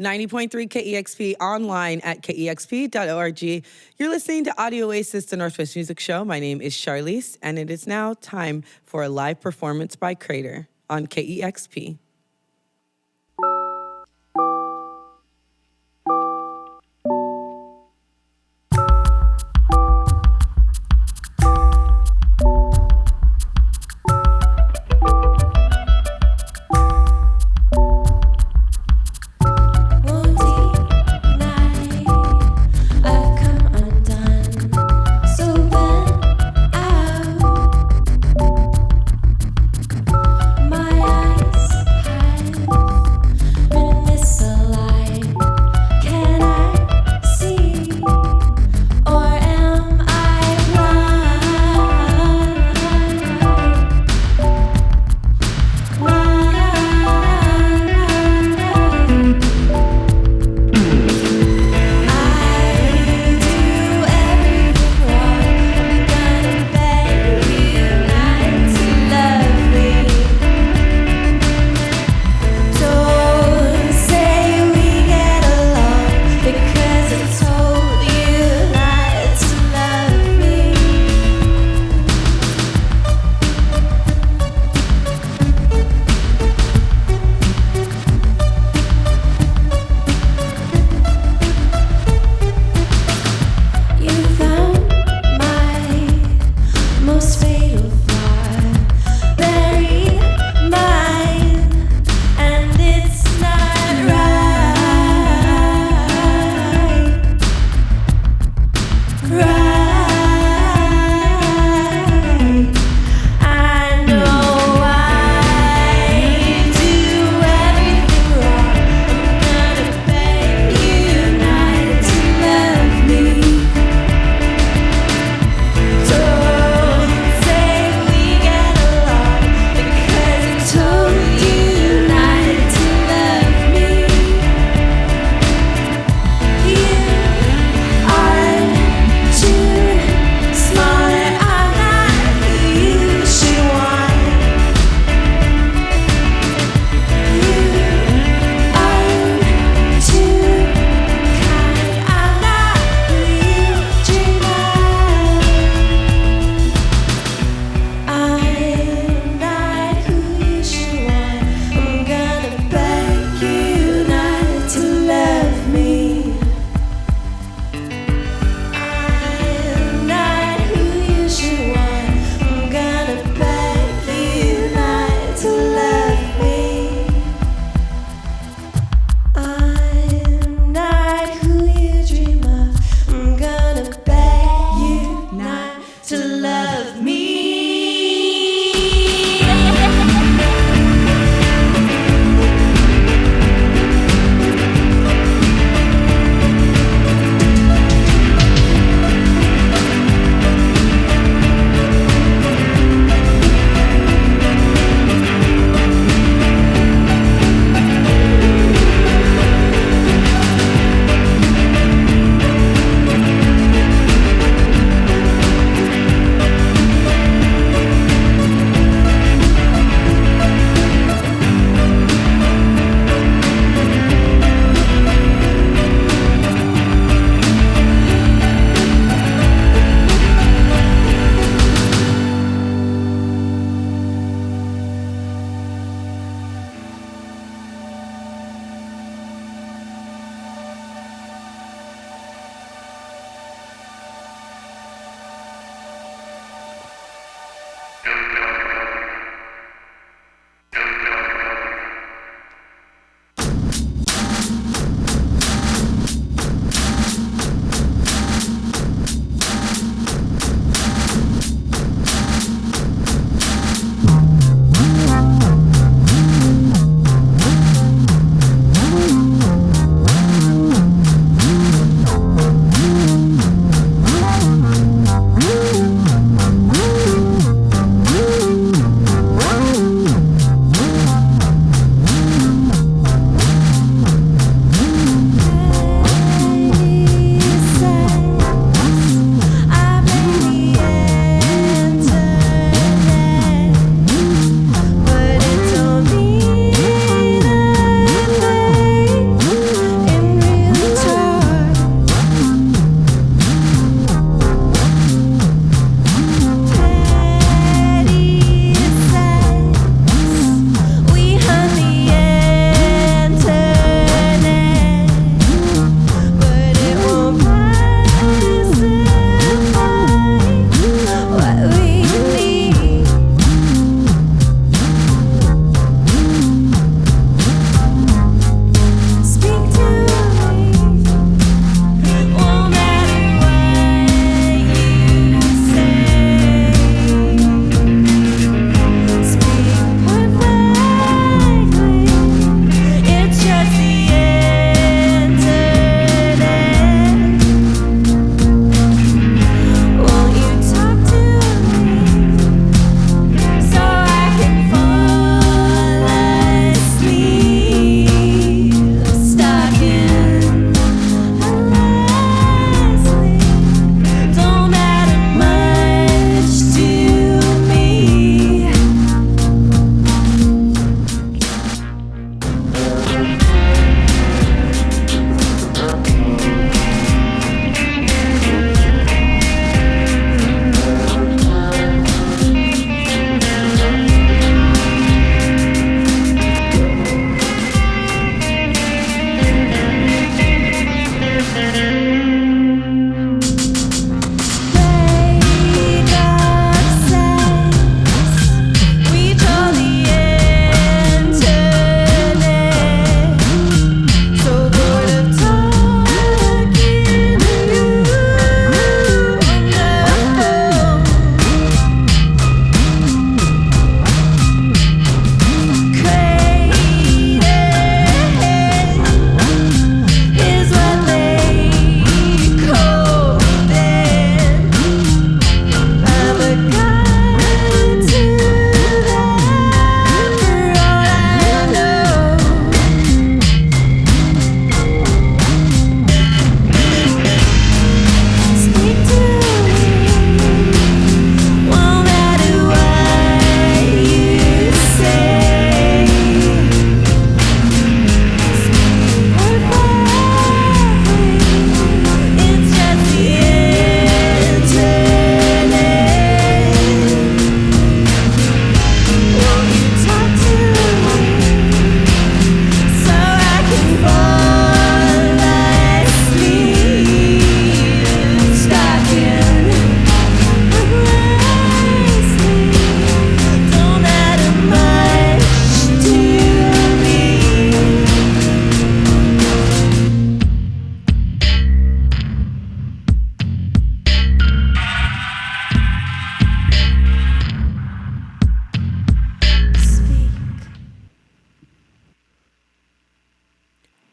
90.3 KEXP, online at KEXP.org. You're listening to Audio Oasis, the Northwest Music Show. My name is Sharlese, and it is now time for a live performance by Crater on KEXP. My eyes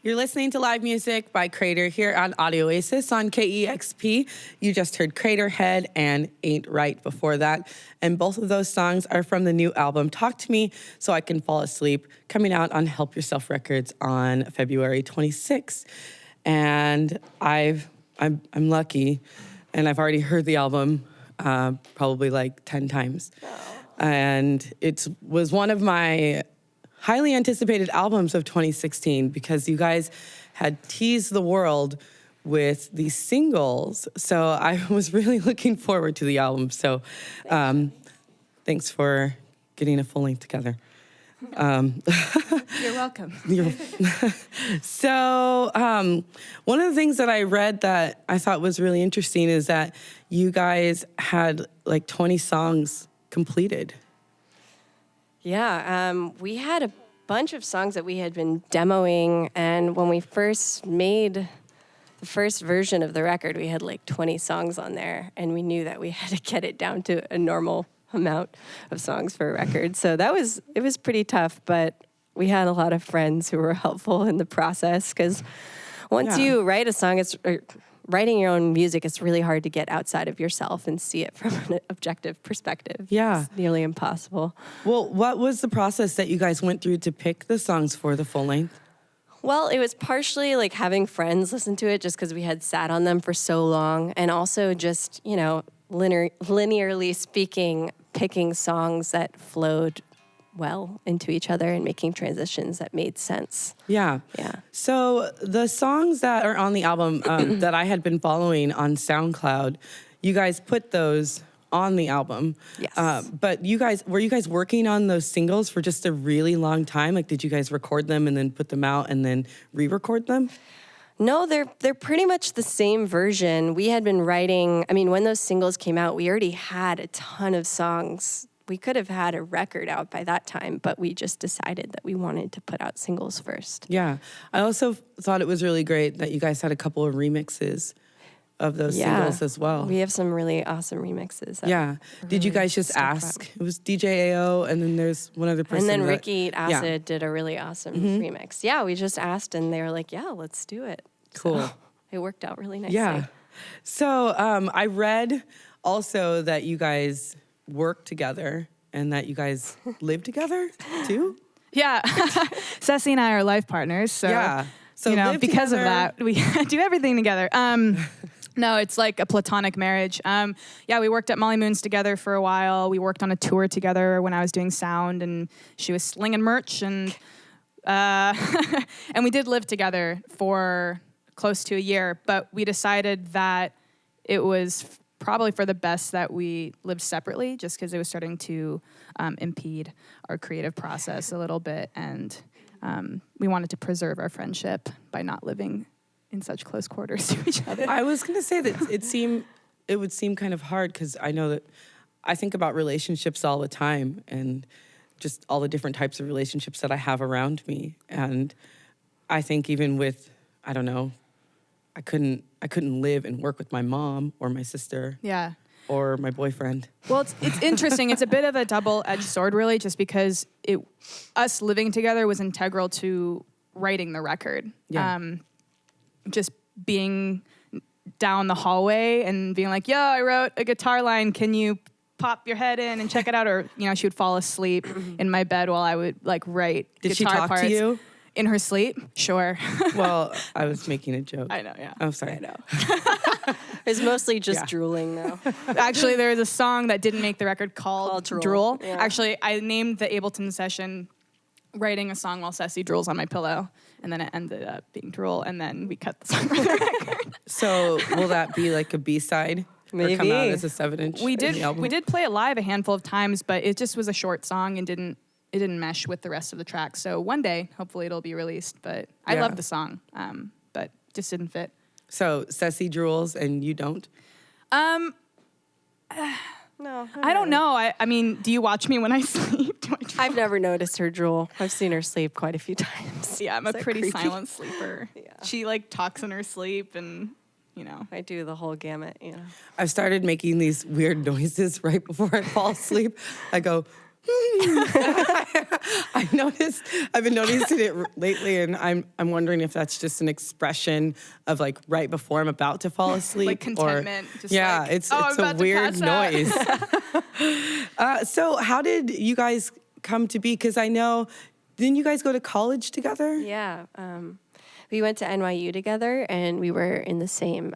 You're listening to live music by Crater here on Audio Oasis on KEXP. You just heard Crater Head and Ain't Right before that. And both of those songs are from the new album, Talk to Me So I Can Fall Asleep, coming out on Help Yourself Records on February 26th. And I'm lucky, and I've already heard the album probably like 10 times. And it was one of my highly anticipated albums of 2016 because you guys had teased the world with these singles. So I was really looking forward to the album. So thanks for getting a full length together. You're welcome. So one of the things that I read that I thought was really interesting is that you guys had like 20 songs completed. Yeah, we had a bunch of songs that we had been demoing, and when we first made the first version of the record, we had like 20 songs on there, and we knew that we had to get it down to a normal amount of songs for a record. So it was pretty tough, but we had a lot of friends who were helpful in the process, because once you write a song, writing your own music, it's really hard to get outside of yourself and see it from an objective perspective. Yeah. It's nearly impossible. Well, what was the process that you guys went through to pick the songs for the full length? Well, it was partially like having friends listen to it just because we had sat on them for so long, and also just, linearly speaking, picking songs that flowed well into each other and making transitions that made sense. Yeah. So the songs that are on the album that I had been following on SoundCloud, you guys put those on the album. Yes. But were you guys working on those singles for just a really long time? Like, did you guys record them and then put them out and then re-record them? No, they're pretty much the same version. We had been writing, when those singles came out, we already had a ton of songs. We could have had a record out by that time, but we just decided that we wanted to put out singles first. Yeah. I also thought it was really great that you guys had a couple of remixes of those singles as well. We have some really awesome remixes. Yeah. Did you guys just ask? It was DJ AO, and then there's one other person. And then Ricky Acid did a really awesome remix. Yeah, we just asked, and they were like, yeah, let's do it. Cool. So it worked out really nicely. Yeah. So I read also that you guys work together and that you guys live together too? Yeah. Ceci and I are life partners. So, So because of that, we do everything together. No, it's like a platonic marriage. We worked at Molly Moon's together for a while. We worked on a tour together when I was doing sound, and she was slinging merch, and and we did live together for close to a year, but we decided that it was probably for the best that we lived separately, just because it was starting to impede our creative process a little bit, and we wanted to preserve our friendship by not living in such close quarters to each other. I was going to say that it would seem kind of hard, because I know that I think about relationships all the time, and just all the different types of relationships that I have around me. And I think even with, I don't know, I couldn't live and work with my mom or my sister. Yeah. Or my boyfriend. Well, it's interesting. It's a bit of a double-edged sword, really, just because us living together was integral to writing the record. Yeah. Just being down the hallway and being like, "Yeah, I wrote a guitar line. Can you pop your head in and check it out?" Or she would fall asleep in my bed while I would write Did guitar she talk parts. to you? In her sleep? Sure. Well, I was making a joke. I know, yeah. I'm sorry. I know. It's mostly just drooling now. Actually, there was a song that didn't make the record called Drool. Yeah. Actually, I named the Ableton session writing a song while Ceci drools on my pillow, and then it ended up being Drool, and then we cut the song from the record. So will that be like a B-side? Maybe. Or come out as a 7-inch? We did play it live a handful of times, but it just was a short song and didn't mesh with the rest of the tracks. So one day, hopefully, it'll be released. But I love the song, but just didn't fit. So Ceci drools and you don't? No. I don't know. I mean, do you watch me when I sleep? Do I drool? I've never noticed her drool. I've seen her sleep quite a few times. Yeah, I'm a pretty creepy? silent sleeper. Yeah. She talks in her sleep, and I do the whole gamut. I've started making these weird noises right before I fall asleep. I go, I've been noticing it lately, and I'm wondering if that's just an expression of like right before I'm about to fall asleep. Like contentment. Or, just yeah, like, it's I'm a about to weird pass noise. So how did you guys come to be? Because I know, didn't you guys go to college together? Yeah. We went to NYU together, and we were in the same,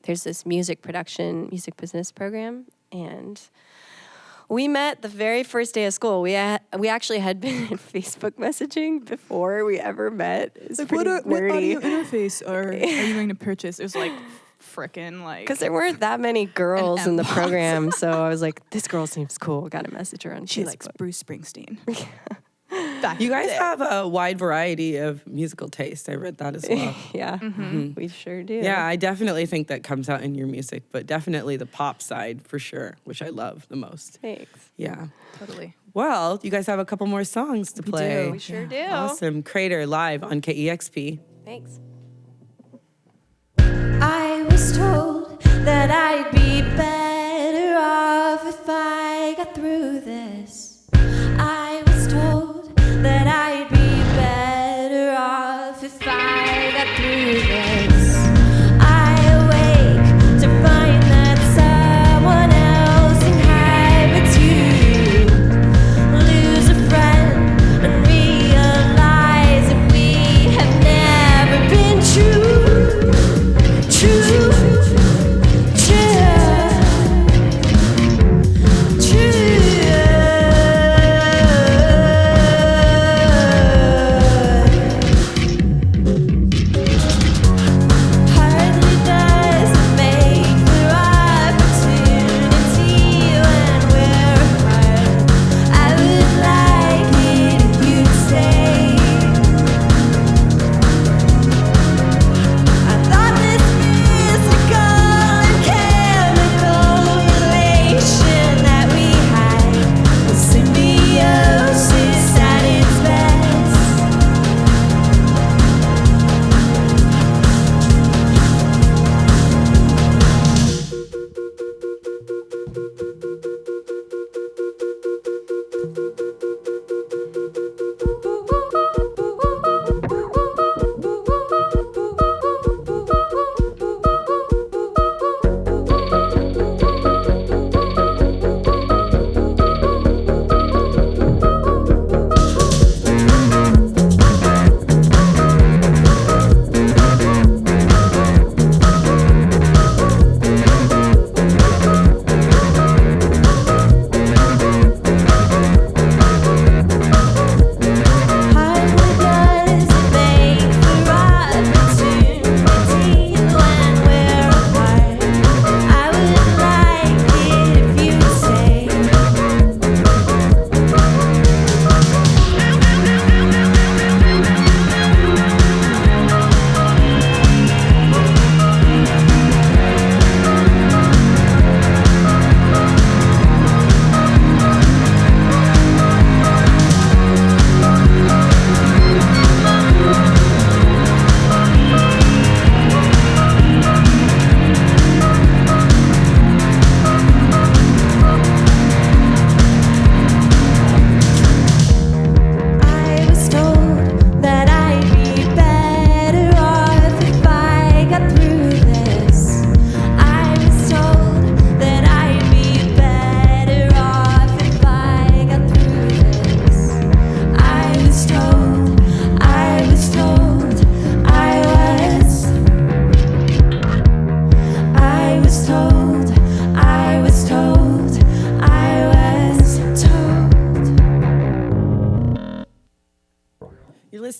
there's this music business program, and we met the very first day of school. We actually had been in Facebook messaging before we ever met. It's Like, pretty what nerdy. audio interface are you going to purchase? It was like frickin' like... Because there weren't that many girls in the program, so I was like, this girl seems cool. Got to message her on She Facebook. likes Bruce Springsteen. You guys have a wide variety of musical taste. I read that as well. Yeah, we sure do. Yeah, I definitely think that comes out in your music, but definitely the pop side for sure, which I love the most. Thanks. Yeah. Totally. Well, you guys have a couple more songs to play. We sure do. Awesome. Crater live on KEXP. Thanks. I was told that I'd be better off if I got through this. I was told that I'd be better off if I got through this. I awake to find that someone else inhabits you. Lose a friend and realize that we have never been true. True.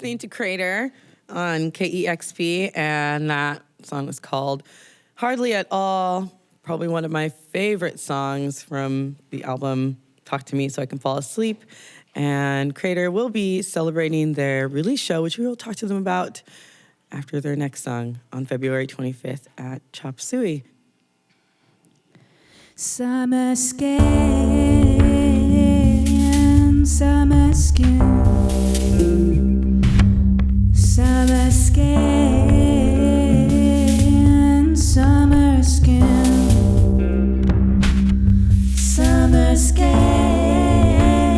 listening to Crater on KEXP, and that song was called Hardly at All. Probably one of my favorite songs from the album Talk to Me So I Can Fall Asleep. And Crater will be celebrating their release show, which we will talk to them about after their next song on February 25th at Chop Suey. Summer skin, summer skin, summer skin, summer skin, summer skin.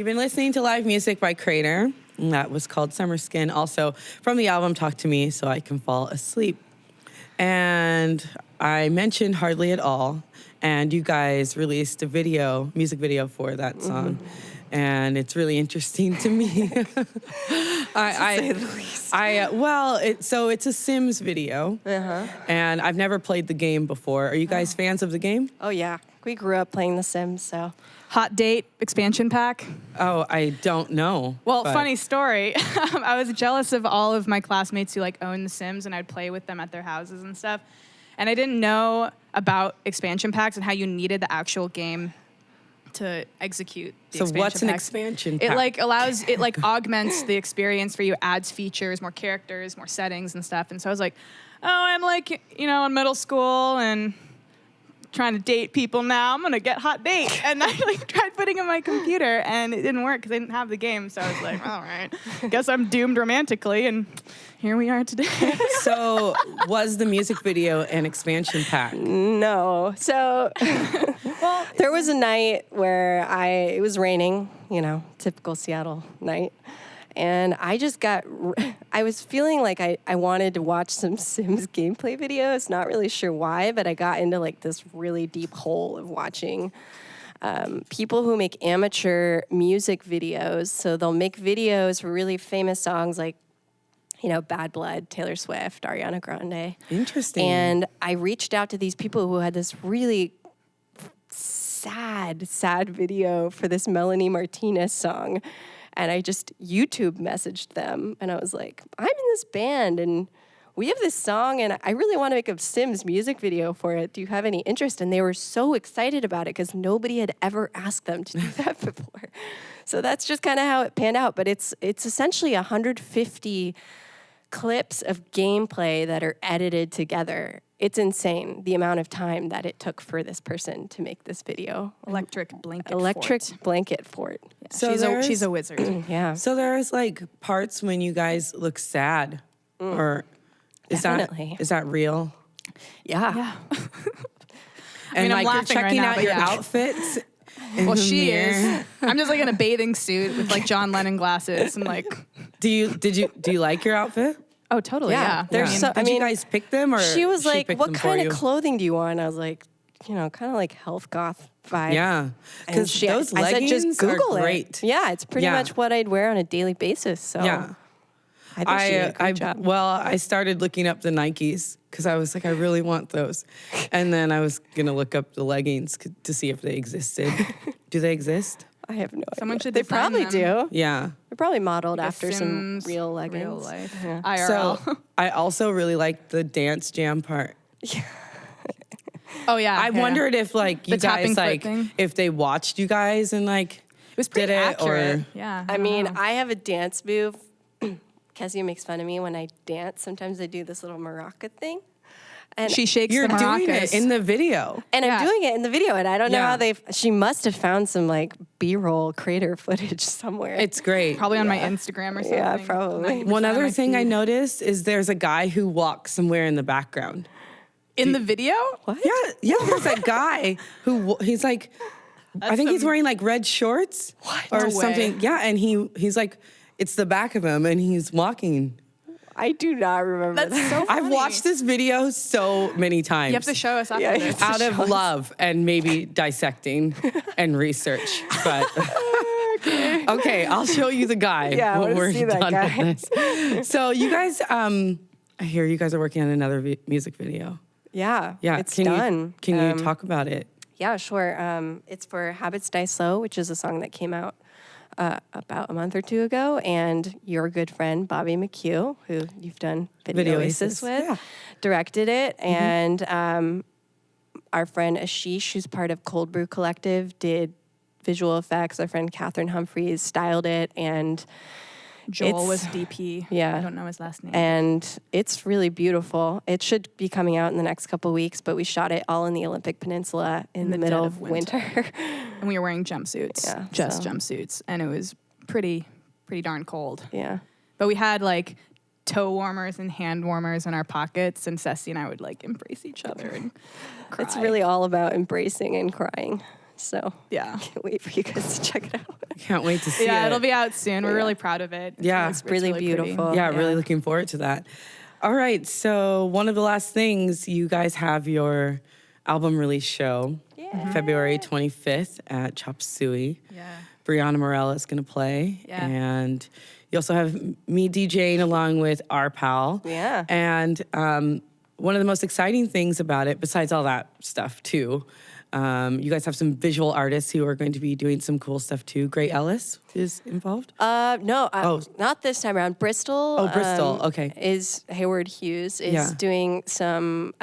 You've been listening to live music by Crater. And that was called Summer Skin. Also from the album Talk to Me So I Can Fall Asleep. And I mentioned Hardly at All. And you guys released a music video for that song. And it's really interesting to me. So it's a Sims video. And I've never played the game before. Are you guys fans of the game? Oh, yeah. We grew up playing The Sims, so. Hot Date expansion pack. Oh, I don't know. Well, funny story. I was jealous of all of my classmates who like own The Sims, and I'd play with them at their houses and stuff. And I didn't know about expansion packs and how you needed the actual game to execute the So expansion what's an packs. expansion pack? It augments the experience for you, adds features, more characters, more settings and stuff. And so I was like, oh, I'm like, in middle school and trying to date people now. I'm going to get Hot Date. And I tried putting it on my computer and it didn't work because I didn't have the game. So I was like, all right, guess I'm doomed romantically. And here we are today. So was the music video an expansion pack? No. So, well, there was a night where it was raining, typical Seattle night. And I was feeling like I wanted to watch some Sims gameplay videos. Not really sure why, but I got into this really deep hole of watching people who make amateur music videos. So they'll make videos for really famous songs like, Bad Blood, Taylor Swift, Ariana Grande. Interesting. And I reached out to these people who had this really sad video for this Melanie Martinez song. And I just YouTube messaged them. And I was like, I'm in this band and we have this song and I really want to make a Sims music video for it. Do you have any interest? And they were so excited about it because nobody had ever asked them to do that before. So that's just kind of how it panned out. But it's essentially 150 clips of gameplay that are edited together. It's insane the amount of time that it took for this person to make this video. Electric blanket fort. Yeah, So she's a wizard. Yeah. So there's parts when you guys look sad, or is Definitely. that real? Yeah. Yeah. And I'm you're laughing right checking now, out but your yeah. outfits. in Well, the she mirror. is. I'm just in a bathing suit with John Lennon glasses and Do you like your outfit? oh, totally. Yeah. Did you guys pick them, or She was like, picked what them kind for of you? clothing do you want? I was like, kind of like health goth vibe. Yeah, And because those I said, leggings just Google are it. great. Yeah, it's pretty Yeah. much what I'd wear on a daily basis. So Yeah. I think she did a great job. I started looking up the Nikes because I was like, I really want those. And then I was going to look up the leggings to see if they existed. Do they exist? I have no Someone idea. should They design probably them. do. Yeah. They're probably modeled Like a after some Sims real leggings. real life. Yeah. IRL. So I also really liked the dance jam part. oh, yeah. I wondered if you The tapping guys foot thing? if they watched you guys and It was pretty did it, accurate. or Yeah. I mean, don't know. I have a dance move. Kezia makes fun of me when I dance. Sometimes I do this little maraca thing. And she shakes you're the maracas. doing it in the video. And Yeah. I'm doing it in the video, and I don't know Yeah. how she must have found some B-roll Crater footage somewhere. It's great. Probably on my Instagram or something. Yeah, probably. 90% One of other my thing I feed. noticed is there's a guy who walks somewhere in the background. In the video? What? Yeah, there's a guy he's like, I think he's wearing red shorts or No way. something. Yeah, and he's like, it's the back of him, and he's walking. I do not remember That's that. so funny. I've watched this video so many times. You have to show us after Yeah, this. out of love and maybe dissecting and research, but okay, I'll show you the guy Yeah, I when wanna we're see that done guy. with this. So you guys, I hear you guys are working on another music video. Yeah, Yeah, it's can done. Can you talk about it? Yeah, sure. It's for Habits Die Slow, which is a song that came out about a month or two ago, and your good friend Bobby McHugh, who you've done Video Oasis with, yeah. directed it, and our friend Ashish, who's part of Cold Brew Collective, did visual effects. Our friend Catherine Humphreys styled it, and Joel it's- was DP. yeah. I don't know his last name. and it's really beautiful. It should be coming out in the next couple weeks, but we shot it all in the Olympic Peninsula in the the middle dead of of winter. And we were wearing jumpsuits, Yeah, just so- jumpsuits, and it was pretty darn cold. Yeah. But we had toe warmers and hand warmers in our pockets, and Ceci and I would embrace each other and cry. It's really all about embracing and crying. So yeah. can't wait for you guys to check it out. Can't wait to see it. Yeah, it'll be out soon. We're really proud of it. Yeah. It's really beautiful. pretty. Yeah, really looking forward to that. All right, so one of the last things, you guys have your album release show February 25th at Chop Suey. Yeah. Brianna Morella is going to play. Yeah. And you also have me DJing along with our pal. Yeah. And one of the most exciting things about it, besides all that stuff too, you guys have some visual artists who are going to be doing some cool stuff too. Gray Ellis is involved? No, not this time around. Bristol. Oh, Bristol, okay. Is Hayward Hughes is doing some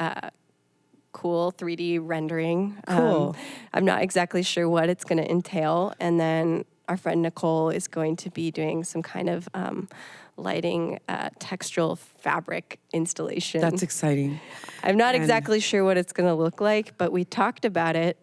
cool 3D rendering. Cool. I'm not exactly sure what it's going to entail. And then our friend Nicole is going to be doing some kind of lighting textural fabric installation. That's exciting. I'm not exactly sure what it's going to look like, but we talked about it.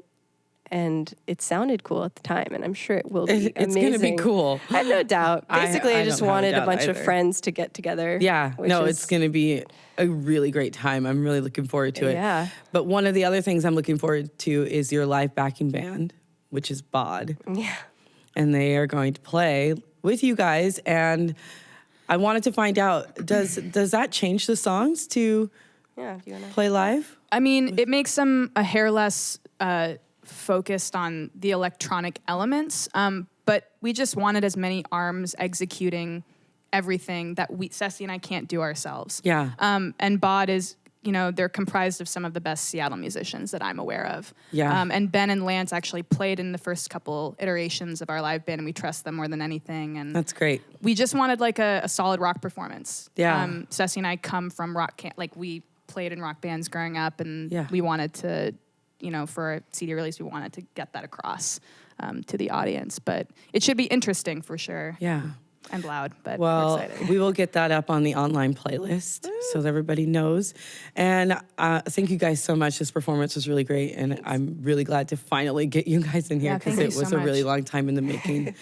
And it sounded cool at the time, and I'm sure it will be It's amazing. going to be cool. I have no doubt. Basically, I just don't have wanted a doubt bunch of either. friends to get together. Yeah, no, is- it's going to be a really great time. I'm really looking forward to it. Yeah. But one of the other things I'm looking forward to is your live backing band, which is Bod. Yeah. And they are going to play with you guys. And I wanted to find out, does that change the songs to Yeah. Do you wanna? play live? I mean, it makes them a hair less focused on the electronic elements, but we just wanted as many arms executing everything that Ceci and I can't do ourselves. Yeah. And Bod is, they're comprised of some of the best Seattle musicians that I'm aware of. Yeah. And Ben and Lance actually played in the first couple iterations of our live band, and we trust them more than anything. And That's great. we just wanted like a solid rock performance. Yeah. Ceci and I come from rock we played in rock bands growing up, and Yeah. we wanted to, for a CD release, we wanted to get that across to the audience. But it should be interesting for sure. Yeah. And loud, but Well, we're excited. we will get that up on the online playlist so that everybody knows. And thank you guys so much. This performance was really great, and I'm really glad to finally get you guys in here Yeah, because thank it you was so a really much. long time in the making.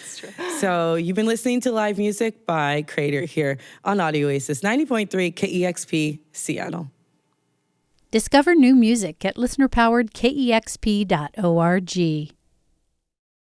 So you've been listening to live music by Crater here on Audio Oasis 90.3 KEXP Seattle. Discover new music at listener-powered KEXP.org.